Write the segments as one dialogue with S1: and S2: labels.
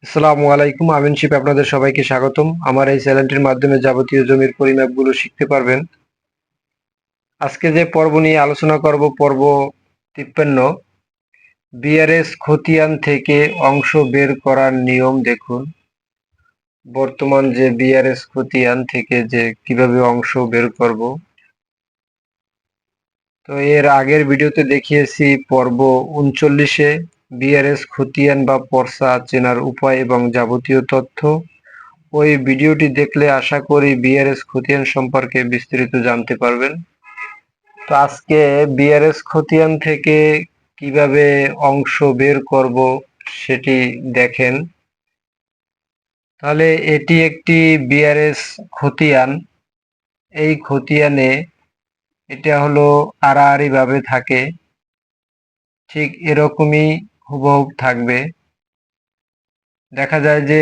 S1: আসসালামু আলাইকুম, আমিন শিপ আপনাদের সবাইকে স্বাগতম। আমার এই চ্যানেলটির মাধ্যমে যাবতীয় জমির পরিমাপগুলো শিখতে পারবেন। আজকে যে পর্ব নিয়ে আলোচনা করব, পর্ব 53। বিআরএস খতিয়ান থেকে অংশ বের করার নিয়ম দেখুন। বর্তমান যে বিআরএস খতিয়ান থেকে যে কিভাবে অংশ বের করব, তো এর আগের ভিডিওতে দেখিয়েছি পর্ব 39-এ বিআরএস খতিয়ান বা পর্সা চেনার উপায় এবং যাবতীয় তথ্য। ওই ভিডিওটি দেখলে আশা করি বিআরএস খতিয়ান সম্পর্কে বিস্তারিত জানতে পারবেন। তো আজকে বিআরএস খতিয়ান থেকে কিভাবে অংশ বের করব সেটি দেখেন। তাহলে এটি একটি বিআরএস খতিয়ান। এই খতিয়ানে এটা হলো আড়াআড়ি ভাবে থাকে, ঠিক এরকমই হুবহু থাকবে। দেখা যায় যে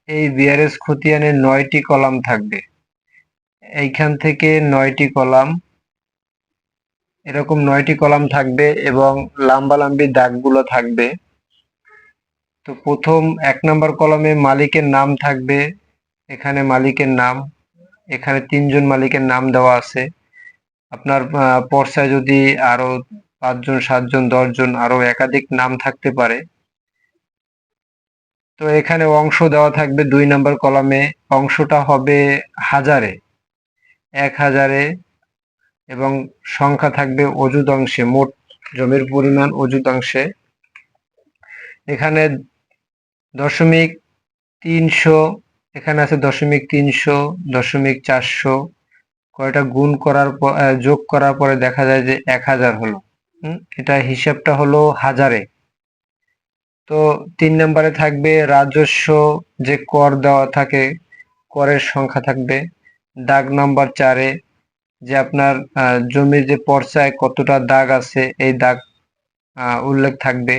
S1: এই বিআরএস খতিয়ানে 9টি কলাম থাকবে। এইখান থেকে 9টি কলাম, এরকম 9টি কলাম থাকবে এবং লাম্বালাম্বি দাগগুলো থাকবে। তো প্রথম 1 নম্বর কলামে মালিকের নাম থাকবে। এখানে মালিকের নাম, এখানে 3 জন মালিকের নাম দেওয়া আছে। আপনার পর্সায় যদি আরো 5 জন, 7 জন, 10 জন আরো একাধিক নাম থাকতে পারে। তো এখানে অংশ দেওয়া থাকবে 2 নম্বর কলামে। অংশটা হবে হাজারে, 1000-এ, এবং সংখ্যা থাকবে অযুত অংশে, মোট জমির পরিমাণ অযুত অংশে। এখানে 300, এখানে আছে 300, 400, কয়টা গুণ করার পর যোগ করার পরে দেখা যায় যে 1000 হলো। এটা হিসাবটা হলো হাজারে। তো 3 নম্বরে থাকবে রাজস্ব, যে কর দেওয়া থাকে, করের সংখ্যা থাকবে। দাগ নাম্বার 4-এ যে আপনার জমির যে পর্চায় কতটা দাগ আছে এই দাগ উল্লেখ থাকবে,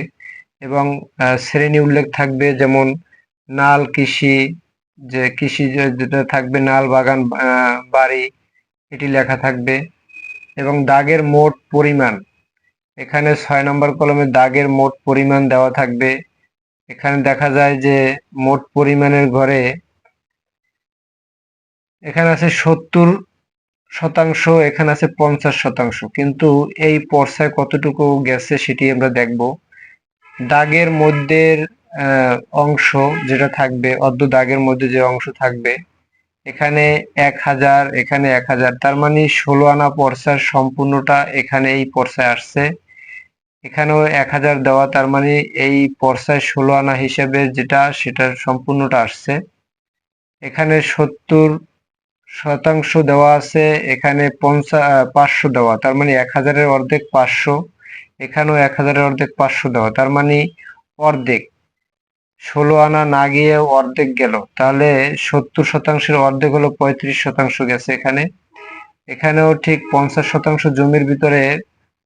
S1: এবং শ্রেণী উল্লেখ থাকবে, যেমন নাল কৃষি, যে কৃষি যেটা থাকবে, নাল বাগান, বাড়ি, এটি লেখা থাকবে। এবং দাগের মোট পরিমাণ, এখানে 6 নম্বর কলমে দাগের মোট পরিমাণ দেওয়া থাকবে। এখানে দেখা যায় যে মোট পরিমাণের ঘরে এখানে আছে 70%, এখানে আছে 50%, কিন্তু এই পর্সায় কতটুকু গেছে সেটি আমরা দেখব। দাগের মধ্যের অংশ যেটা থাকবে, অর্ধ দাগের মধ্যে যে অংশ থাকবে, এখানে 1000, এখানে 1000, তার মানে 16 আনা পর্সার সম্পূর্ণটা এখানে এই পর্সায় আসছে। এখানেও 1000 দেওয়া, তার মানে এই পর্সায় 16 আনা হিসেবে যেটা, সেটার সম্পূর্ণটা আসছে। এখানে 70% দেওয়া আছে, এখানে 500 দেওয়া, তার মানে 1000-এর অর্ধেক 500। এখানেও 1000-এর অর্ধেক 500 দেওয়া, তার মানে অর্ধেক, 16 আনা না গিয়ে অর্ধেক গেল। তাহলে 70%-এর অর্ধেক হলো 35% গেছে এখানে। এখানেও ঠিক 50% জমির ভিতরে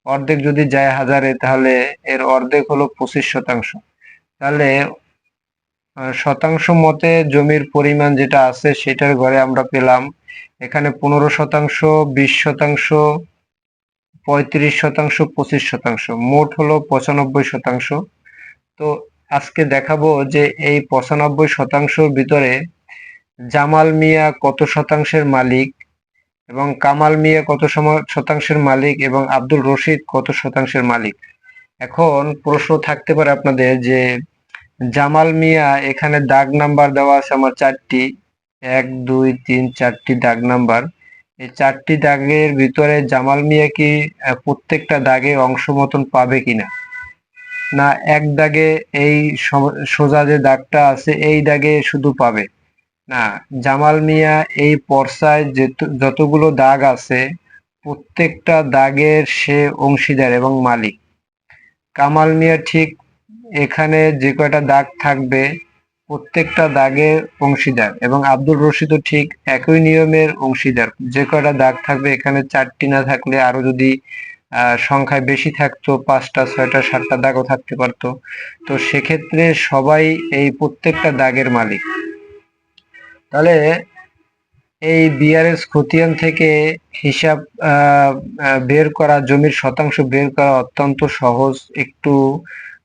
S1: অর্ধেক যদি যায় হাজারে, তাহলে এর অর্ধেক হলো 25%। তাহলে শতাংশ মতে জমির পরিমাণ যেটা আছে সেটার ঘরে আমরা পেলাম এখানে 15%, 20%, 35%, 25%, মোট হলো 95%। তো আজকে দেখাবো যে এই 95%-র ভিতরে জামাল মিয়া কত শতাংশের মালিক, এবং কামাল মিয়া কত শতাংশের মালিক, এবং আব্দুল রশিদ কত শতাংশের মালিক। এখন প্রশ্ন থাকতে পারে আপনাদের যে জামাল মিয়া, এখানে দাগ নাম্বার দেওয়া আছে আমার 4টি, 1, 2, 3, 4টি দাগ নাম্বার। এই 4টি দাগের ভিতরে জামাল মিয়া কি প্রত্যেকটা দাগে অংশ মতন পাবে কিনা, না এক দাগে, এই সোজা যে দাগটা আছে এই দাগে শুধু পাবে না। জামাল মিয়া এই পর্সায় যতগুলো দাগ আছে প্রত্যেকটা দাগের সে অংশীদার এবং মালিক। কামাল মিয়া ঠিক এখানে যে কয়টা দাগ থাকবে প্রত্যেকটা দাগের অংশীদার, এবং আব্দুল রশিদও ঠিক একই নিয়মের অংশীদার। যে কয়টা দাগ থাকবে, এখানে 4টি না থাকলে আরো যদি সংখ্যায় বেশি থাকতো, 5টা, 6টা, 7টা দাগও থাকতে পারতো। তো সেক্ষেত্রে সবাই এই প্রত্যেকটা দাগের মালিক। তাহলে এই বিআরএস খতিয়ান থেকে হিসাব বের করা, জমির শতাংশ বের করা অত্যন্ত সহজ। একটু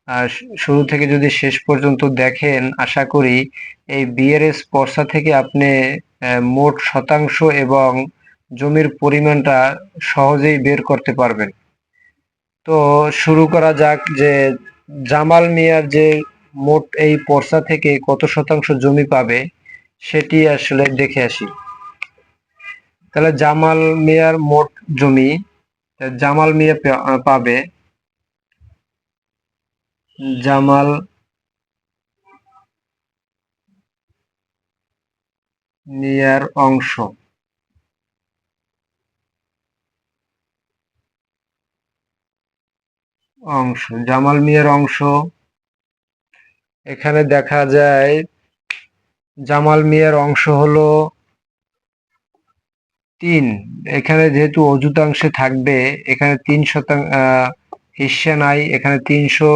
S1: আর শুরু থেকে যদি শেষ পর্যন্ত দেখেন, আশা করি এই বিআরএস পর্সা থেকে আপনি মোট শতাংশ এবং জমির পরিমাণটা সহজেই বের করতে পারবেন। তো শুরু করা যাক যে জামাল মিয়ার যে মোট এই পর্সা থেকে কত শতাংশ জমি পাবে সেটি আসলে দেখে আসি। তাহলে জামাল মিয়ার মোট জমি, জামাল মিয়া পাবে, জামাল মিয়ার অংশ, জামাল মিয়ার অংশ এখানে দেখা যায় জামাল মিয়ার অংশ হলো ৩। এখানে যেহেতু অযুতাংশে থাকবে, এখানে ৩% হিস্যা নাই, এখানে ৩০০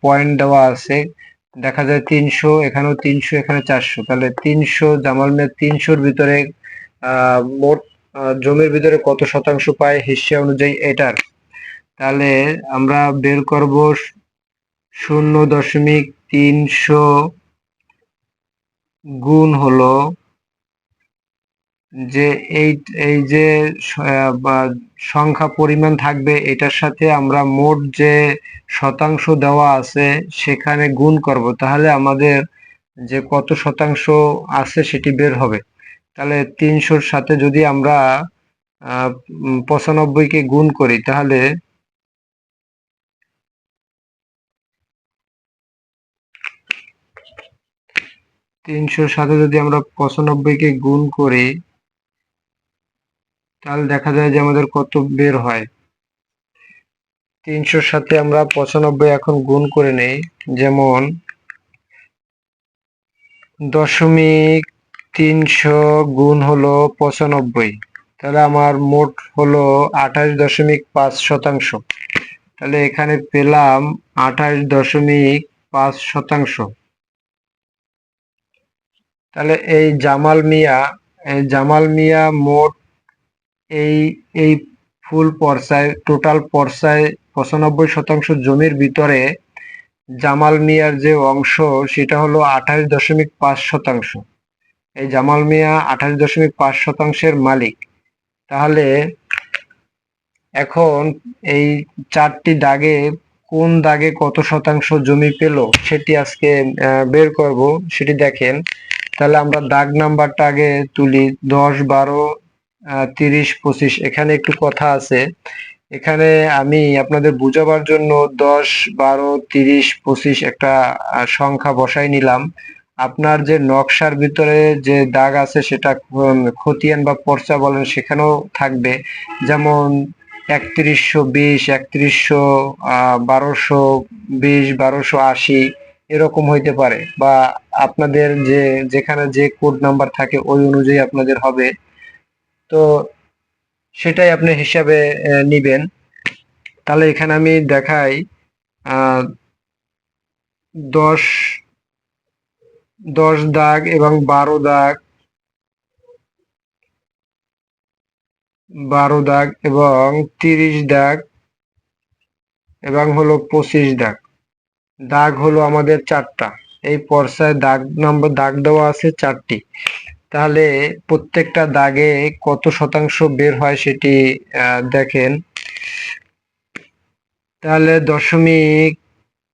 S1: পয়েন্ট দেওয়া আছে, দেখা যায় ৩০০, এখানেও ৩০০, এখানে ৪০০, তাহলে ৩০০ জামাল মিয়া ৩০০-র ভিতরে মোট জমির ভিতরে কত শতাংশ পায় হিস্যা অনুযায়ী এটার, তাহলে আমরা বের করব 0.৩০০ গুণ হলো যে এই যে সংখ্যা পরিমাণ থাকবে এটার সাথে আমরা মোট যে শতাংশ দেওয়া আছে সেখানে গুণ করব, তাহলে আমাদের যে কত শতাংশ আছে সেটি বের হবে। তাহলে ৩০০-র সাথে যদি আমরা ৯৫-কে গুণ করি, তাহলে ৩০০-র সাথে যদি আমরা ৯৫-কে গুণ করি, তাহলে দেখা যায় যে আমাদের কত বের হয়। ৩০০-র সাথে আমরা ৯৫ এখন গুণ করে নেই, যেমন ৩০০ গুণ হলো ৯৫, তাহলে আমার মোট হলো ২৮.৫%। তাহলে এখানে পেলাম ২৮.৫%। তাহলে এই জামাল মিয়া মোট এই এই ফুল পর্সায়, টোটাল পর্সায় ৯৫% জমির ভিতরে জামাল মিয়ার যে অংশ সেটা হলো ২৮.৫%। এই জামাল মিয়া ২৮.৫%-এর মালিক। তাহলে এখন এই ৪টি দাগে কোন দাগে কত শতাংশ জমি পেল সেটি আজকে বের করব, সেটি দেখেন। তাহলে আমরা দাগ নাম্বারটা আগে তুলি, ১০, ১২, ৩০, ২৫। এখানে একটু কথা আছে, এখানে আমি আপনাদের বুঝাবার জন্য ১০, ১২, ৩০, ২৫ একটা সংখ্যা বসাই নিলাম। আপনার যে নকশার ভিতরে যে দাগ আছে সেটা খতিয়ান বা পর্চা বলেন সেখানেও থাকবে, যেমন ৩১২০, ১২২০, ১২৮০ এরকম হইতে পারে, বা আপনাদের যেখানে যে কোড নাম্বার থাকে ওই অনুযায়ী আপনাদের হবে। তো সেটাই আপনি হিসাবে নিবেন। তাহলে এখানে আমি দেখাই ১০ দাগ এবং ১২ দাগ, ১২ দাগ এবং ৩০ দাগ এবং হলো ২৫ দাগ। দাগ হলো আমাদের ৪টা। এই পর্সায় দাগ দেওয়া আছে ৪টি। তাহলে প্রত্যেকটা দাগে কত শতাংশ বের হয় সেটি দেখেন। তাহলে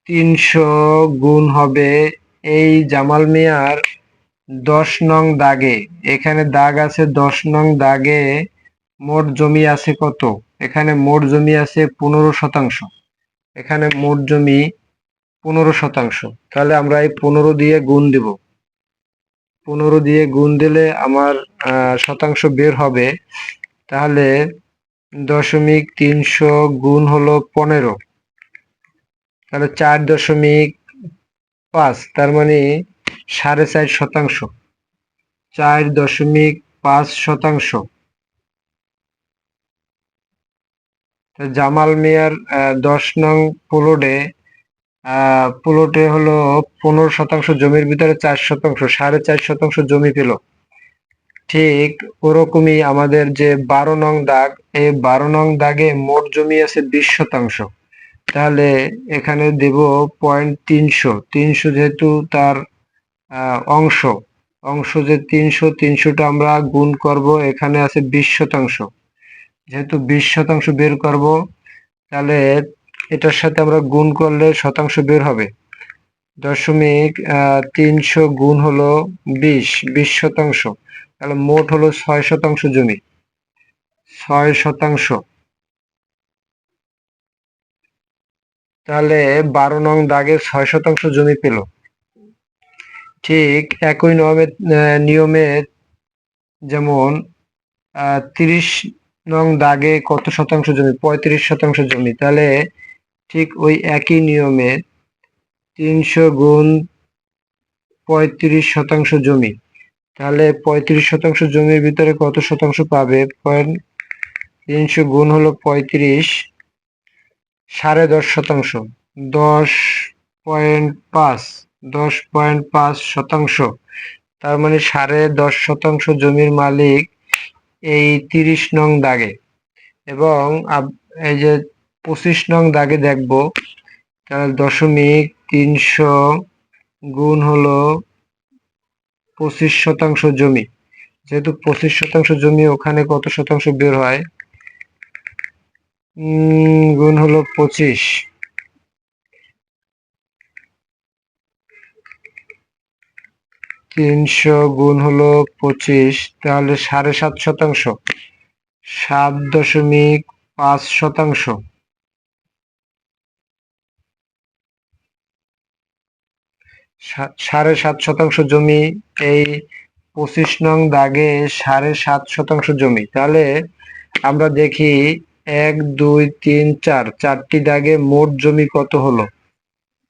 S1: ৩০০ গুণ হবে এই জামাল মিয়ার ১০ নং দাগে, এখানে দাগ আছে ১০ নং দাগে মোট জমি আছে কত? এখানে মোট জমি আছে ১৫%। এখানে মোট জমি ১৫%। তাহলে আমরা এই ১৫ দিয়ে গুণ দেব। ১৫ দিয়ে গুণ দিলে আমার শতাংশ বের হবে। তাহলে ৩০০ গুণ হলো ১৫, তাহলে ৪.৫, তার মানে ৪.৫%। ৪.৫%। জামাল মিয়ার ১০ নং প্লটে হলো ১৫% জমির ভিতরে ৪%, ৪.৫% জমি পেল। ঠিক ওরকমই আমাদের যে ১২ নং দাগ, এই ১২ নং দাগে মোট জমি আছে ২০%। তাহলে এখানে দেব 0.300, 300 যেহেতু তার অংশ অংশ যে 300টা আমরা গুণ করব, এখানে আছে 20%, যেহেতু 20% বের করব, তাহলে এটার সাথে আমরা গুণ করলে শতাংশ বের হবে। 300 গুণ হলো 20%, তাহলে মোট হলো 6% জমি, 6%। তাহলে 12 নং দাগের 6% জমি পেল। ঠিক একই নিয়মে যেমন 30 নং দাগে কত শতাংশ জমি, 35% জমি, তাহলে ঠিক ওই একই নিয়মে 300 গুণ 35% জমি, তাহলে 35% জমির ভিতরে কত শতাংশ পাবে? 300 গুণ হলো 35, 10.5%, 10.5, 10.5%। তার মানে 10.5% জমির মালিক এই 30 নং দাগে। এবং এই যে 25 নং দাগে দেখব, তাহলে 300 গুণ হলো 25% জমি, যেহেতু 25% জমি, ওখানে কত শতাংশ বের হয়? গুণ হলো 25, 300 গুণ হলো 25, তাহলে 7.5%, 7.5%। 7.5% জমি এই 25 নং দাগে, 7.5% জমি। তাহলে আমরা দেখি 1, 2, 3, 4, 4টি দাগে মোট জমি কত হলো।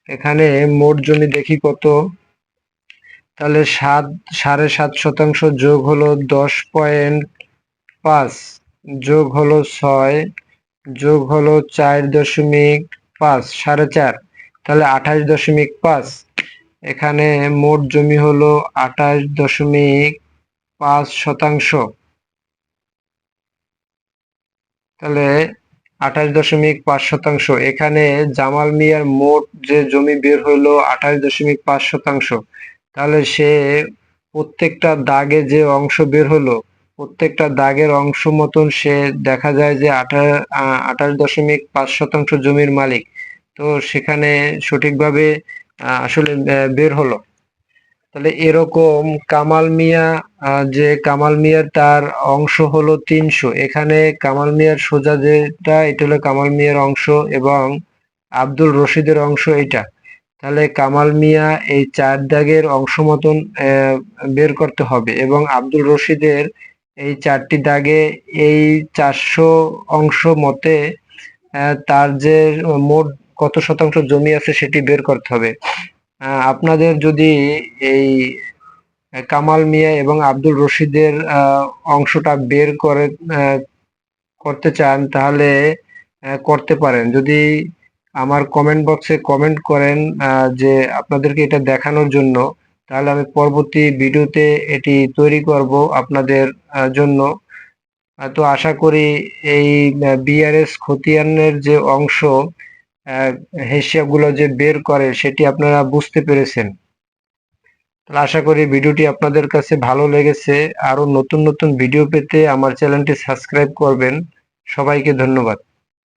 S1: এখানে মোট জমি দেখি কত, তাহলে 7.5% যোগ হলো 10.5, যোগ হলো 6, যোগ হলো 4.5, 4.5, তাহলে 28.5। এখানে মোট জমি হলো 28.5%। তাহলে 28.5%। এখানে জামাল মিয়ার মোট যে জমি বের হইলো 28.5%। তাহলে সে প্রত্যেকটা দাগে যে অংশ বের হলো, প্রত্যেকটা দাগের অংশ মতন সে দেখা যায় যে 28.5% জমির মালিক। তো সেখানে সঠিকভাবে আসলে বের হলো। তাহলে এরকম কামাল মিয়া, যে কামাল মিয়ার তার অংশ হলো 300, এখানে কামাল মিয়ার সোজা যেটা, এটা হলো কামাল মিয়ার অংশ, এবং আব্দুল রশিদের অংশ এটা। তাহলে কামাল মিয়া এই 4 দাগের অংশ মতন বের করতে হবে, এবং আব্দুল রশিদের এই 4টি দাগে এই 400 অংশ মতে তার যে মোট কত শতাংশ জমি আছে সেটি বের করতে হবে। আপনাদের যদি এই কামাল মিয়া এবং আব্দুল রশিদের অংশটা বের করতে চান, তাহলে করতে পারেন। যদি আমার কমেন্ট বক্সে কমেন্ট করেন যে আপনাদেরকে এটা দেখানোর জন্য, তাহলে আমি পরবর্তী ভিডিওতে এটি তৈরি করব আপনাদের জন্য। তো আশা করি এই বিআরএস খতিয়ানের যে অংশ, হিসাবগুলো যে বের করে, সেটি আপনারা বুঝতে পেরেছেন। তাহলে আশা করি ভিডিওটি আপনাদের কাছে ভালো লেগেছে। আরো নতুন নতুন ভিডিও পেতে আমার চ্যানেলটি সাবস্ক্রাইব করবেন। সবাইকে ধন্যবাদ।